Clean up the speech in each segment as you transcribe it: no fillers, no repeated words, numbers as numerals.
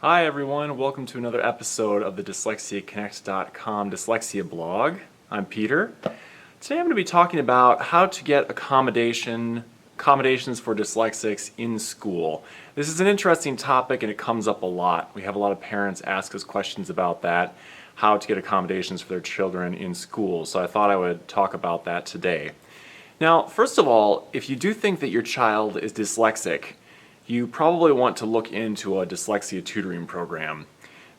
Hi everyone, welcome to another episode of the DyslexiaConnect.com Dyslexia blog. I'm Peter. Today I'm going to be talking about how to get accommodations for dyslexics in school. This is an interesting topic and it comes up a lot. We have a lot of parents ask us questions about that, how to get accommodations for their children in school. So I thought I would talk about that today. Now, first of all, if you do think that your child is dyslexic, you probably want to look into a dyslexia tutoring program.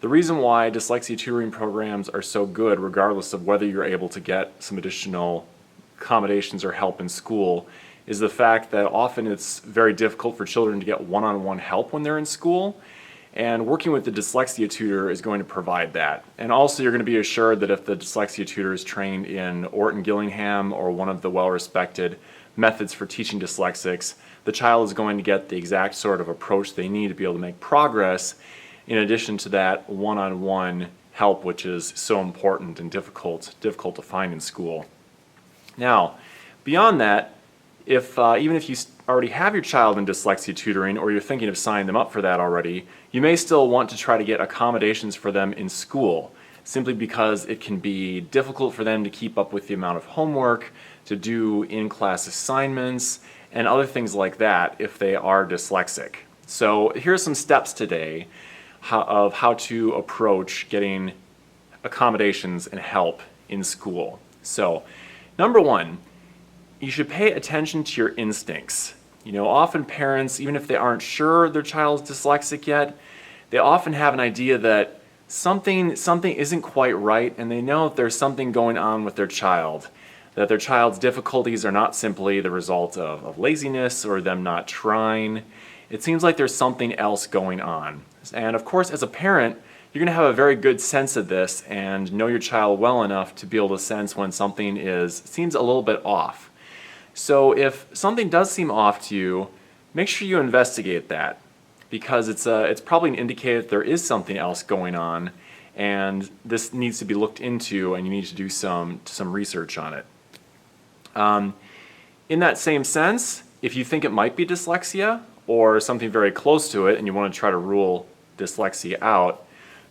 The reason why dyslexia tutoring programs are so good, regardless of whether you're able to get some additional accommodations or help in school, is the fact that often it's very difficult for children to get one-on-one help when they're in school, and working with the dyslexia tutor is going to provide that. And also you're going to be assured that if the dyslexia tutor is trained in Orton Gillingham or one of the well-respected methods for teaching dyslexics, the child is going to get the exact sort of approach they need to be able to make progress, in addition to that one-on-one help, which is so important and difficult to find in school. Now, beyond that, even if you already have your child in dyslexia tutoring, or you're thinking of signing them up for that already, you may still want to try to get accommodations for them in school, simply because it can be difficult for them to keep up with the amount of homework, to do in-class assignments, and other things like that if they are dyslexic. So here are some steps today of how to approach getting accommodations and help in school. So, number one, you should pay attention to your instincts. You know, often parents, even if they aren't sure their child's dyslexic yet, they often have an idea that something isn't quite right, and they know that there's something going on with their child. That their child's difficulties are not simply the result of laziness or them not trying. It seems like there's something else going on. And of course, as a parent, you're going to have a very good sense of this and know your child well enough to be able to sense when something seems a little bit off. So if something does seem off to you, make sure you investigate that, because it's probably an indicator that there is something else going on, and this needs to be looked into, and you need to do some research on it. In that same sense, if you think it might be dyslexia or something very close to it and you want to try to rule dyslexia out,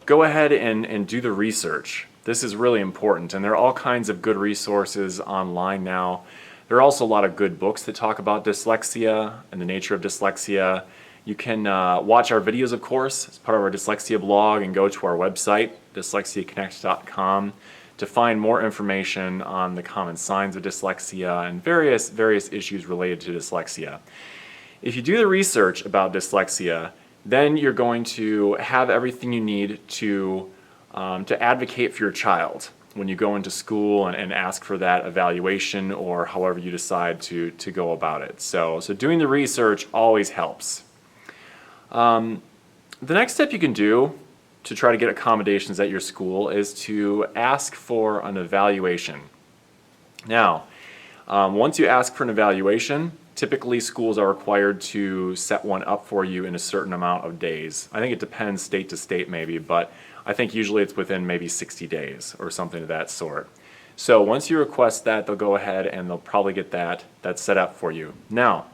go ahead and do the research. This is really important, and there are all kinds of good resources online now. There are also a lot of good books that talk about dyslexia and the nature of dyslexia. You can watch our videos, of course, as part of our dyslexia blog, and go to our website, DyslexiaConnect.com, to find more information on the common signs of dyslexia and various issues related to dyslexia. If you do the research about dyslexia, then you're going to have everything you need to advocate for your child when you go into school and ask for that evaluation, or however you decide to go about it. So doing the research always helps. The next step you can do to try to get accommodations at your school is to ask for an evaluation. Now, once you ask for an evaluation, typically schools are required to set one up for you in a certain amount of days. I think it depends state to state maybe, but I think usually it's within maybe 60 days or something of that sort. So once you request that, they'll go ahead and they'll probably get that set up for you. Now,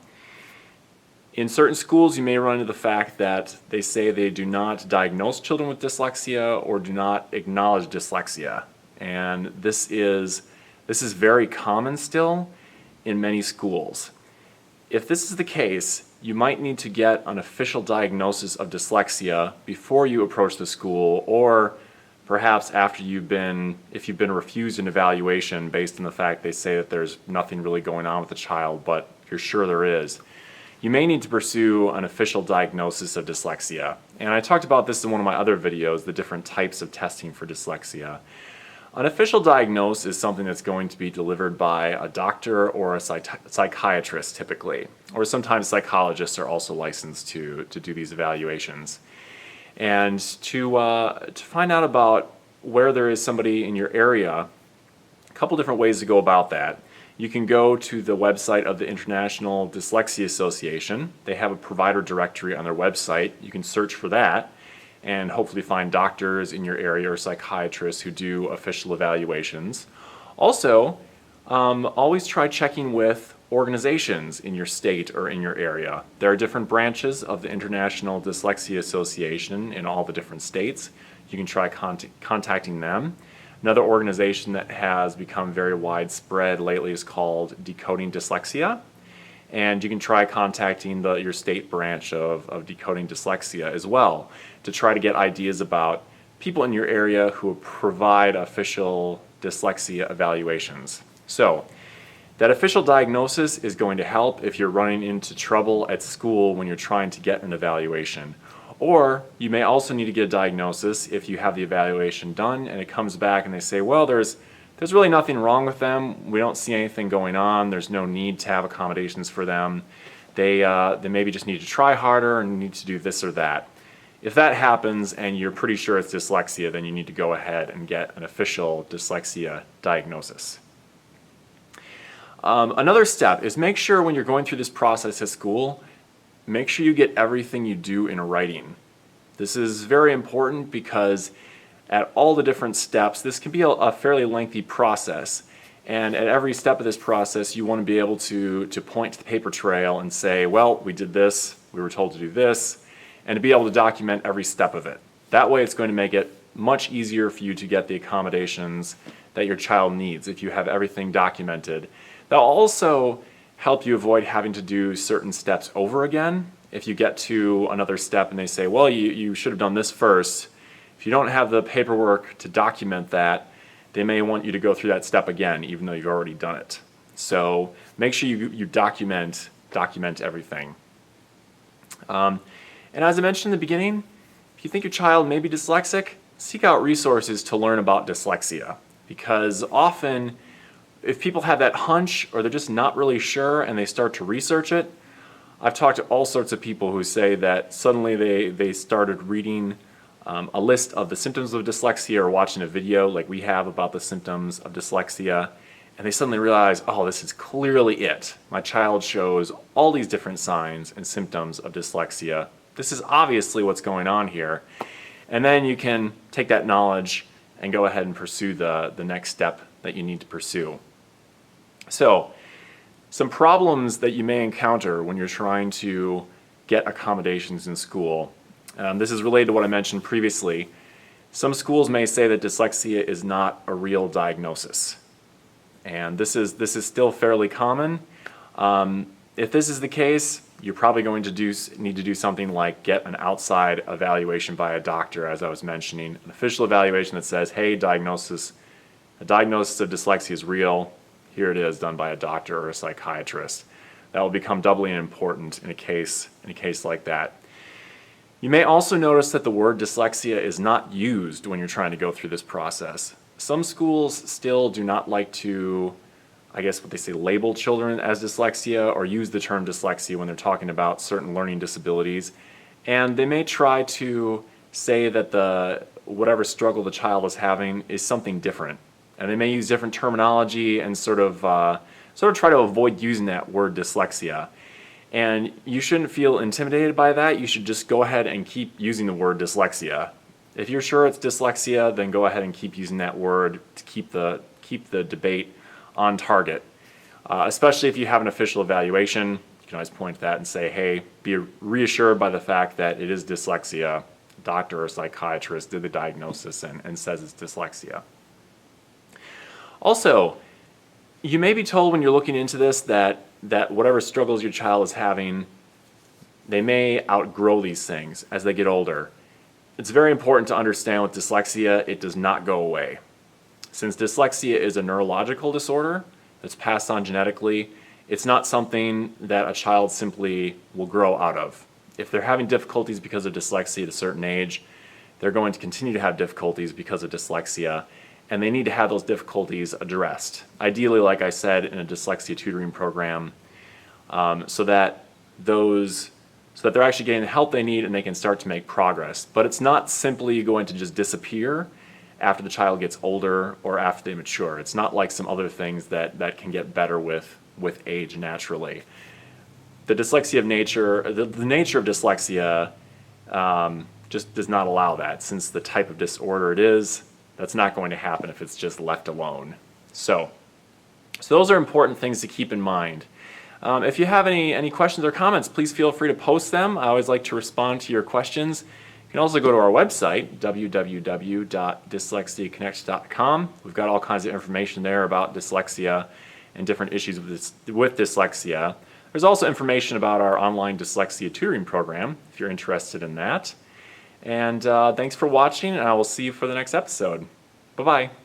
in certain schools, you may run into the fact that they say they do not diagnose children with dyslexia or do not acknowledge dyslexia. And this is very common still in many schools. If this is the case, you might need to get an official diagnosis of dyslexia before you approach the school, or perhaps after if you've been refused an evaluation based on the fact they say that there's nothing really going on with the child, but you're sure there is. You may need to pursue an official diagnosis of dyslexia. And I talked about this in one of my other videos, the different types of testing for dyslexia. An official diagnosis is something that's going to be delivered by a doctor or a psychiatrist typically, or sometimes psychologists are also licensed to do these evaluations. And to find out about where there is somebody in your area, a couple different ways to go about that. You can go to the website of the International Dyslexia Association. They have a provider directory on their website. You can search for that and hopefully find doctors in your area or psychiatrists who do official evaluations. Also, always try checking with organizations in your state or in your area. There are different branches of the International Dyslexia Association in all the different states. You can try contacting them. Another organization that has become very widespread lately is called Decoding Dyslexia. And you can try contacting your state branch of Decoding Dyslexia as well to try to get ideas about people in your area who provide official dyslexia evaluations. So that official diagnosis is going to help if you're running into trouble at school when you're trying to get an evaluation. Or you may also need to get a diagnosis if you have the evaluation done and it comes back and they say, well, there's really nothing wrong with them. We don't see anything going on. There's no need to have accommodations for them. They maybe just need to try harder and need to do this or that. If that happens and you're pretty sure it's dyslexia, then you need to go ahead and get an official dyslexia diagnosis. Another step is make sure when you're going through this process at school, make sure you get everything you do in writing. This is very important because at all the different steps, this can be a fairly lengthy process. And at every step of this process, you want to be able to point to the paper trail and say, well, we did this, we were told to do this, and to be able to document every step of it. That way it's going to make it much easier for you to get the accommodations that your child needs if you have everything documented. That'll also help you avoid having to do certain steps over again. If you get to another step and they say, well, you should have done this first, if you don't have the paperwork to document that, they may want you to go through that step again, even though you've already done it. So make sure you document everything. And as I mentioned in the beginning, if you think your child may be dyslexic, seek out resources to learn about dyslexia. Because often, if people have that hunch or they're just not really sure and they start to research it, I've talked to all sorts of people who say that suddenly they started reading a list of the symptoms of dyslexia or watching a video like we have about the symptoms of dyslexia, and they suddenly realize, oh, this is clearly it. My child shows all these different signs and symptoms of dyslexia. This is obviously what's going on here. And then you can take that knowledge and go ahead and pursue the next step that you need to pursue. So, some problems that you may encounter when you're trying to get accommodations in school. This is related to what I mentioned previously. Some schools may say that dyslexia is not a real diagnosis. And this is still fairly common. If this is the case, you're probably going to need to do something like get an outside evaluation by a doctor, as I was mentioning, an official evaluation that says, hey, a diagnosis of dyslexia is real. Here it is, done by a doctor or a psychiatrist. That will become doubly important in a case like that. You may also notice that the word dyslexia is not used when you're trying to go through this process. Some schools still do not like to, I guess what they say, label children as dyslexia or use the term dyslexia when they're talking about certain learning disabilities. And they may try to say that whatever struggle the child is having is something different. And they may use different terminology and sort of try to avoid using that word dyslexia. And you shouldn't feel intimidated by that. You should just go ahead and keep using the word dyslexia. If you're sure it's dyslexia, then go ahead and keep using that word to keep the debate on target. Especially if you have an official evaluation, you can always point to that and say, hey, be reassured by the fact that it is dyslexia. A doctor or psychiatrist did the diagnosis and says it's dyslexia. Also, you may be told when you're looking into this that whatever struggles your child is having, they may outgrow these things as they get older. It's very important to understand with dyslexia, it does not go away. Since dyslexia is a neurological disorder that's passed on genetically, it's not something that a child simply will grow out of. If they're having difficulties because of dyslexia at a certain age, they're going to continue to have difficulties because of dyslexia, and they need to have those difficulties addressed. Ideally, like I said, in a dyslexia tutoring program, so that they're actually getting the help they need and they can start to make progress. But it's not simply going to just disappear after the child gets older or after they mature. It's not like some other things that can get better with age naturally. The dyslexia of nature, the nature of dyslexia just does not allow that. Since the type of disorder it is, that's not going to happen if it's just left alone. So those are important things to keep in mind. If you have any questions or comments, please feel free to post them. I always like to respond to your questions. You can also go to our website, www.dyslexiaconnect.com. We've got all kinds of information there about dyslexia and different issues with dyslexia. There's also information about our online dyslexia tutoring program, if you're interested in that. And thanks for watching, and I will see you for the next episode. Bye-bye.